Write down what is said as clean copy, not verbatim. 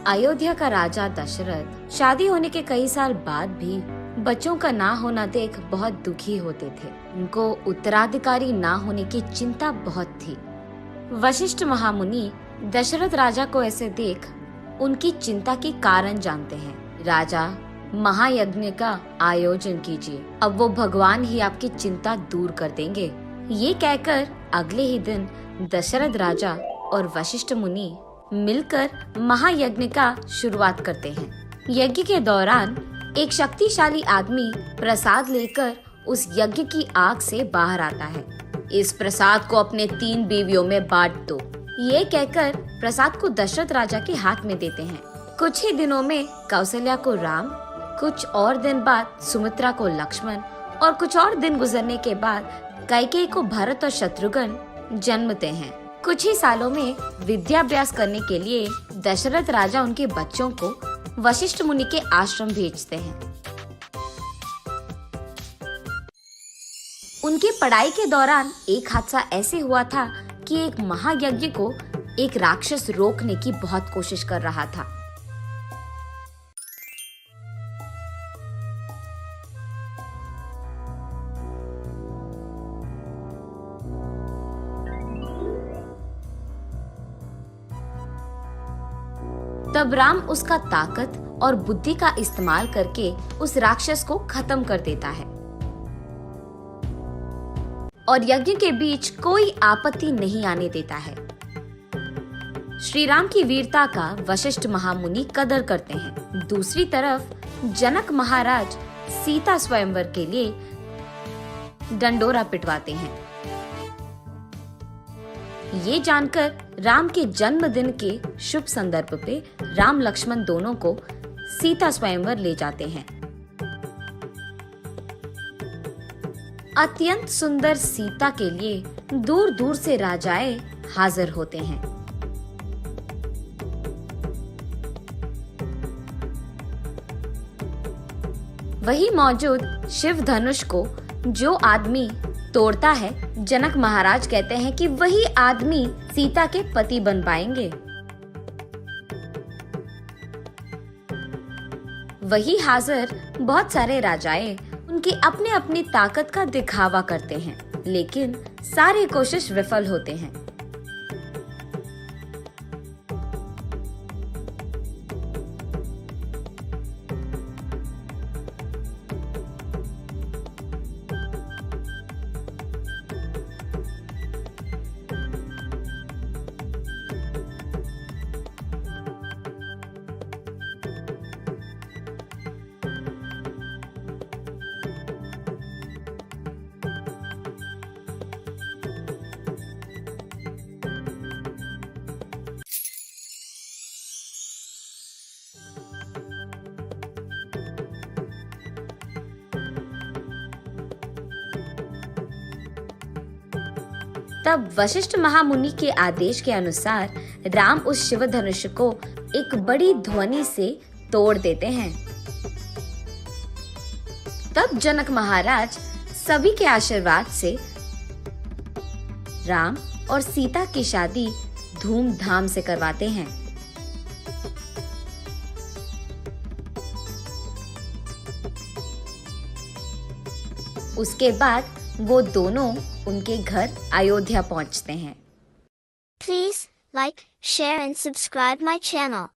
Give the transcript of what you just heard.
अयोध्या का राजा दशरथ शादी होने के कई साल बाद भी बच्चों का ना होना देख बहुत दुखी होते थे। उनको उत्तराधिकारी ना होने की चिंता बहुत थी। वशिष्ठ महामुनि दशरथ राजा को ऐसे देख उनकी चिंता के कारण जानते हैं। राजा, महायज्ञ का आयोजन कीजिए, अब वो भगवान ही आपकी चिंता दूर कर देंगे। ये कहकर अगले ही दिन दशरथ राजा और वशिष्ठ मुनि मिलकर महायज्ञ का शुरुआत करते हैं। यज्ञ के दौरान एक शक्तिशाली आदमी प्रसाद लेकर उस यज्ञ की आग से बाहर आता है। इस प्रसाद को अपने 3 बीवियों में बांट दो, ये कहकर प्रसाद को दशरथ राजा के हाथ में देते हैं। कुछ ही दिनों में कौशल्या को राम, कुछ और दिन बाद सुमित्रा को लक्ष्मण और कुछ और दिन गुजरने के बाद कैकेयी को भरत और शत्रुघ्न जन्मते हैं। कुछ ही सालों में विद्याभ्यास करने के लिए दशरथ राजा उनके बच्चों को वशिष्ठ मुनि के आश्रम भेजते हैं। उनकी पढ़ाई के दौरान एक हादसा ऐसे हुआ था कि एक महायज्ञ को एक राक्षस रोकने की बहुत कोशिश कर रहा था। तब राम उसका ताकत और बुद्धि का इस्तेमाल करके उस राक्षस को खत्म कर देता है और यज्ञ के बीच कोई आपत्ति नहीं आने देता है। श्री राम की वीरता का वशिष्ठ महामुनि कदर करते हैं। दूसरी तरफ जनक महाराज सीता स्वयंवर के लिए डंडोरा पिटवाते हैं। ये जानकर राम के जन्मदिन के शुभ संदर्भ पे राम लक्ष्मण दोनों को सीता स्वयंवर ले जाते हैं। अत्यंत सुंदर सीता के लिए दूर दूर से राजाएं हाजिर होते हैं। वही मौजूद शिव धनुष को जो आदमी तोड़ता है, जनक महाराज कहते हैं कि वही आदमी सीता के पति बन पाएंगे। वही हाजिर बहुत सारे राजाएं उनकी अपने अपनी ताकत का दिखावा करते हैं, लेकिन सारी कोशिश विफल होते हैं। तब वशिष्ठ महामुनि के आदेश के अनुसार राम उस शिव धनुष को एक बड़ी ध्वनि से तोड़ देते हैं। तब जनक महाराज सभी के आशीर्वाद से राम और सीता की शादी धूमधाम से करवाते हैं। उसके बाद वो दोनों उनके घर अयोध्या पहुंचते हैं। Please like, share and subscribe my channel.